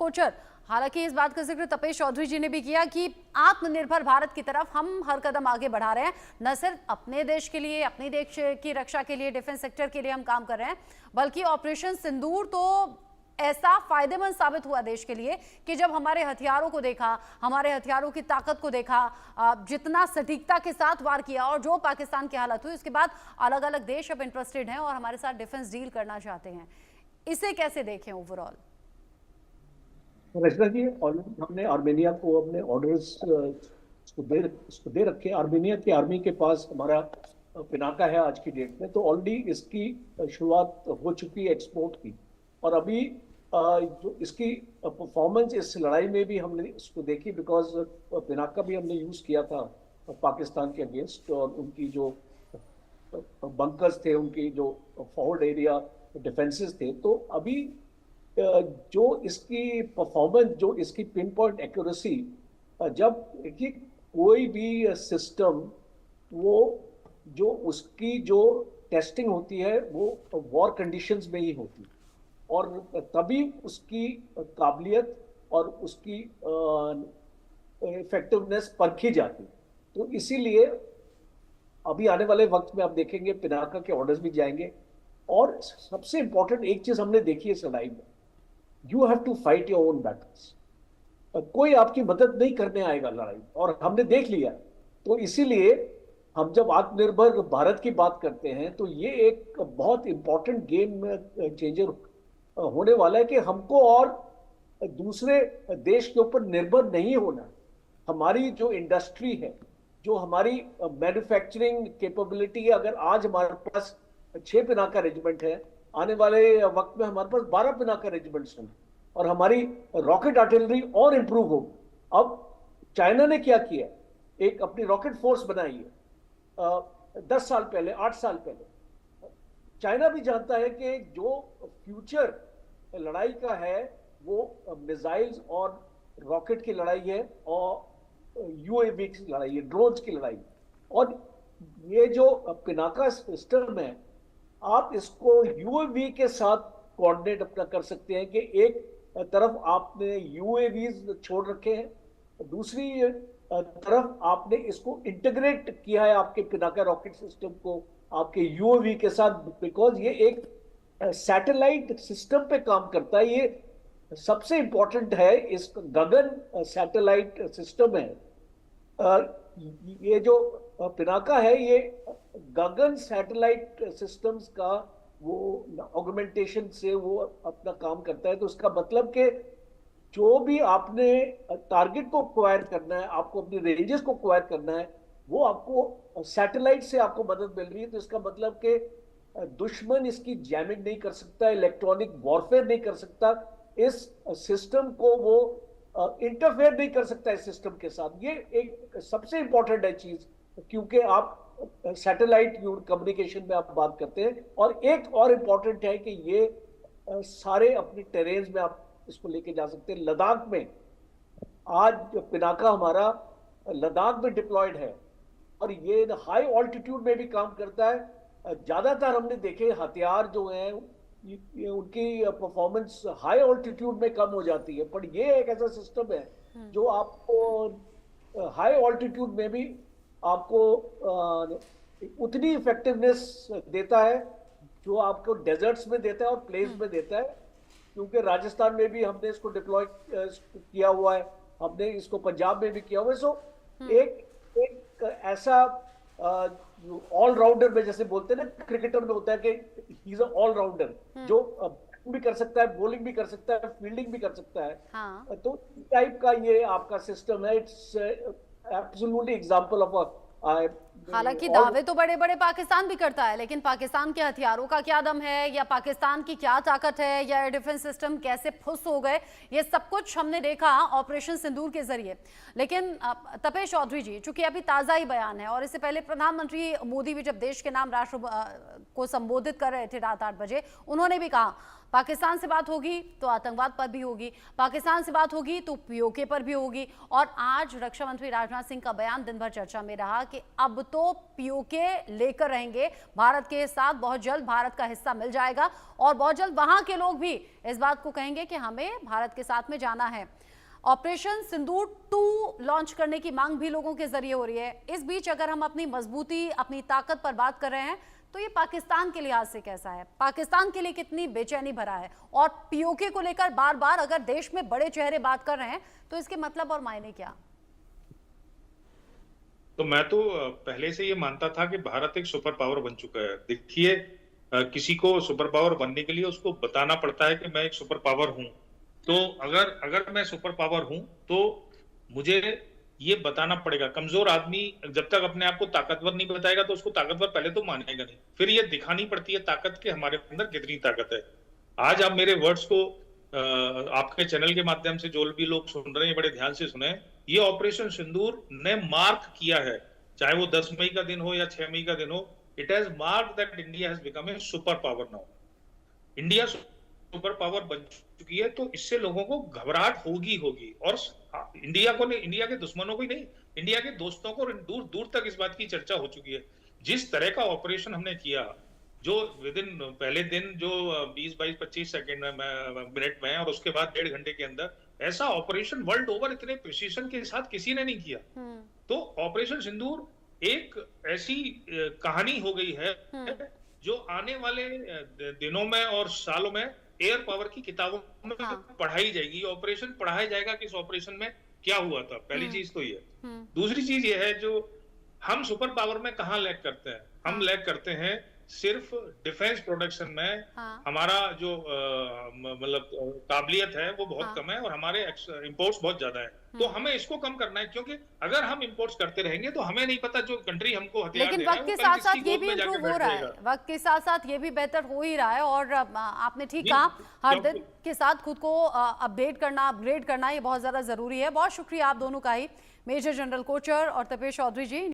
कोचर। हालांकि इस बात का जिक्र तपेश चौधरी जी ने भी किया कि आत्मनिर्भर भारत की तरफ हम हर कदम आगे बढ़ा रहे हैं, न सिर्फ अपने देश के लिए, अपने देश की रक्षा के लिए, डिफेंस सेक्टर के लिए हम काम कर रहे हैं, बल्कि ऑपरेशन सिंदूर तो ऐसा फायदेमंद साबित हुआ देश के लिए कि जब हमारे हथियारों को देखा, हमारे हथियारों की ताकत को देखा, जितना सटीकता के साथ वार किया और जो पाकिस्तान की हालत हुई, उसके बाद अलग अलग देश अब इंटरेस्टेड हैं और हमारे साथ डिफेंस डील करना चाहते हैं। इसे कैसे देखें ओवरऑल? रचना जी, ऑलरेडी हमने आर्मेनिया को अपने ऑर्डर्स उसको दे रखे। आर्मेनिया की आर्मी के पास हमारा पिनाका है आज की डेट में, तो ऑलरेडी इसकी शुरुआत हो चुकी है एक्सपोर्ट की। और अभी जो इसकी परफॉर्मेंस इस लड़ाई में भी हमने इसको देखी, बिकॉज पिनाका भी हमने यूज किया था पाकिस्तान के अगेंस्ट, और उनकी जो बंकर्स थे, उनकी जो फॉरवर्ड एरिया डिफेंसेस थे, तो अभी जो इसकी परफॉर्मेंस, जो इसकी पिन पॉइंट एक्यूरेसी, जब कि कोई भी सिस्टम, वो जो उसकी जो टेस्टिंग होती है वो वॉर कंडीशंस में ही होती है, और तभी उसकी काबिलियत और उसकी इफेक्टिवनेस परखी जाती है। तो इसीलिए अभी आने वाले वक्त में आप देखेंगे पिनाका के ऑर्डर्स भी जाएंगे। और सबसे इंपॉर्टेंट एक चीज हमने देखी है इस लड़ाई में, you have to fight your own battles. कोई आपकी मदद नहीं करने आएगा लड़ाई, और हमने देख लिया। तो इसीलिए हम जब आत्मनिर्भर भारत की बात करते हैं, तो ये एक बहुत इंपॉर्टेंट गेम चेंजर होने वाला है कि हमको और दूसरे देश के ऊपर निर्भर नहीं होना। हमारी जो इंडस्ट्री है, जो हमारी मैन्युफैक्चरिंग कैपेबिलिटी है, अगर आज हमारे पास 6 पिनाका रेजिमेंट है, आने वाले वक्त में हमारे पास 12 पिनाका रेजिमेंट्स होंगे, और हमारी रॉकेट आर्टिलरी और इंप्रूव होगी। अब चाइना ने क्या किया, एक अपनी रॉकेट फोर्स बनाई है 10 साल पहले, 8 साल पहले। चाइना भी जानता है कि जो फ्यूचर लड़ाई का है वो मिसाइल्स और रॉकेट की लड़ाई है, और यूएवी की लड़ाई है, ड्रोन्स की लड़ाई। और ये जो पिनाका सिस्टम है, आप इसको यूएवी के साथ कोऑर्डिनेट अपना कर सकते हैं कि एक तरफ आपने यूएवीज छोड़ रखे हैं, दूसरी तरफ आपने इसको इंटीग्रेट किया है आपके पिनाका रॉकेट सिस्टम को आपके यूएवी के साथ, बिकॉज ये एक सैटेलाइट सिस्टम पे काम करता है। ये सबसे इंपॉर्टेंट है, इस गगन सैटेलाइट सिस्टम है। ये जो पिनाका है, ये गगन सैटेलाइट सिस्टम्स का वो ऑगमेंटेशन से वो अपना काम करता है। तो उसका मतलब कि जो भी आपने टारगेट को एक्वायर करना है, आपको अपनी रेंजेस को एक्वायर करना है, वो आपको सैटेलाइट से आपको मदद मिल रही है। तो इसका मतलब कि दुश्मन इसकी जैमिंग नहीं कर सकता, इलेक्ट्रॉनिक वॉरफेयर नहीं कर सकता, इस सिस्टम को वो इंटरफेयर नहीं कर सकता इस सिस्टम के साथ। ये एक सबसे इंपॉर्टेंट है चीज, क्योंकि आप सैटेलाइट कम्युनिकेशन में आप बात करते हैं। और एक और इंपॉर्टेंट है कि ये सारे अपने टेरेन्स में आप इसको लेके जा सकते हैं। लद्दाख में आज पिनाका हमारा लद्दाख में डिप्लॉयड है, और ये हाई ऑल्टीट्यूड में भी काम करता है। ज्यादातर हमने देखे हथियार जो हैं ये उनकी परफॉर्मेंस हाई ऑल्टीट्यूड में कम हो जाती है, पर ये एक ऐसा सिस्टम है जो आपको हाई ऑल्टीट्यूड में भी आपको उतनी इफेक्टिवनेस देता है जो आपको डेजर्ट्स में देता है और प्लेन्स में देता है। क्योंकि राजस्थान में भी हमने इसको डिप्लॉय किया हुआ है, हमने इसको पंजाब में भी किया हुआ है। सो एक ऐसा ऑलराउंडर में, जैसे बोलते हैं ना क्रिकेटर में होता है कि ही इज ऑल राउंडर, जो भी कर सकता है, बॉलिंग भी कर सकता है, फील्डिंग भी कर सकता है। हाँ। तो इस टाइप का ये आपका सिस्टम है। इट्स एब्सोल्युटली एग्जांपल ऑफ हालांकि दावे तो बड़े बड़े पाकिस्तान भी करता है, लेकिन पाकिस्तान के हथियारों का क्या दम है, या पाकिस्तान की क्या ताकत है, या डिफेंस सिस्टम कैसे फुस हो गए, ये सब कुछ हमने देखा ऑपरेशन सिंदूर के जरिए। लेकिन तपेश चौधरी जी, चूंकि अभी ताज़ा ही बयान है, और इससे पहले प्रधानमंत्री मोदी भी जब देश के नाम राष्ट्र को संबोधित कर रहे थे रात 8 बजे, उन्होंने भी कहा पाकिस्तान से बात होगी तो आतंकवाद पर भी होगी, पाकिस्तान से बात होगी तो पीओके पर भी होगी। और आज रक्षा मंत्री राजनाथ सिंह का बयान दिन भर चर्चा में रहा कि अब तो पीओके लेकर रहेंगे भारत के साथ, बहुत जल्द भारत का हिस्सा मिल जाएगा और बहुत जल्द वहां के लोग भी इस बात को कहेंगे कि हमें भारत के साथ में जाना है। ऑपरेशन सिंदूर 2 लॉन्च करने की मांग भी लोगों के जरिए हो रही है। इस बीच अगर हम अपनी मजबूती, अपनी ताकत पर बात कर रहे हैं तो ये पाकिस्तान के लिहाज से कैसा है, पाकिस्तान के लिए कितनी बेचैनी भरा है? और पीओके को लेकर बार बार अगर देश में बड़े चेहरे बात कर रहे हैं तो इसके मतलब और मायने क्या? तो मैं तो पहले से ये मानता था कि भारत एक सुपर पावर बन चुका है। देखिए, किसी को सुपर पावर बनने के लिए उसको बताना पड़ता है कि मैं एक सुपर पावर हूं। तो अगर मैं सुपर पावर हूं तो मुझे ये बताना पड़ेगा। कमजोर आदमी जब तक अपने आप को ताकतवर नहीं बताएगा तो उसको ताकतवर पहले तो मानेगा नहीं, फिर ये दिखानी पड़ती है ताकत के हमारे अंदर कितनी ताकत है। आज आप मेरे वर्ड्स को आपके चैनल के माध्यम से जो भी लोग सुन रहे हैं बड़े ध्यान से सुने। ये ऑपरेशन सिंदूर ने मार्क किया है, चाहे वो 10 मई का दिन हो या 6 मई का दिन हो, it has marked that India has become a super power now. India super power बन चुकी है, तो इससे लोगों को घबराहट होगी। और इंडिया को नहीं, इंडिया के दुश्मनों को ही नहीं, इंडिया के दोस्तों को दूर दूर तक इस बात की चर्चा हो चुकी है। जिस तरह का ऑपरेशन हमने किया, जो विदिन पहले दिन जो 20, 22, 25 सेकेंड मिनट में और उसके बाद 1.5 घंटे के अंदर, ऐसा ऑपरेशन वर्ल्ड ओवर इतने प्रिसीजन के साथ किसी ने नहीं किया। तो ऑपरेशन सिंदूर एक ऐसी कहानी हो गई है जो आने वाले दिनों में और सालों में एयर पावर की किताबों में पढ़ाई जाएगी। ऑपरेशन पढ़ाया जाएगा कि इस ऑपरेशन में क्या हुआ था। पहली चीज तो ये। दूसरी चीज ये है, जो हम सुपर पावर में कहाँ लैग करते हैं? हम लैग करते हैं सिर्फ डिफेंस प्रोडक्शन में। हमारा जो मतलब काबिलियत है वो बहुत कम है और हमारे इंपोर्ट्स बहुत ज्यादा है। तो हमें इसको कम करना है, क्योंकि अगर हम इंपोर्ट्स करते रहेंगे तो हमें नहीं पता जो कंट्री हमको हथियार दे लेकिन रहा है वक्त के वो साथ कल साथ किसकी ये गोद भी में जाके इम्प्रूव हो बैठ रहा है, जाएगा। वक्त के साथ साथ ये भी बेहतर हो ही रहा है। और आपने ठीक कहा, हर दिन के साथ खुद को अपडेट करना, अपग्रेड करना, ये बहुत ज्यादा जरूरी है। बहुत शुक्रिया आप दोनों का ही, मेजर जनरल कोचर और तपेश चौधरी जी।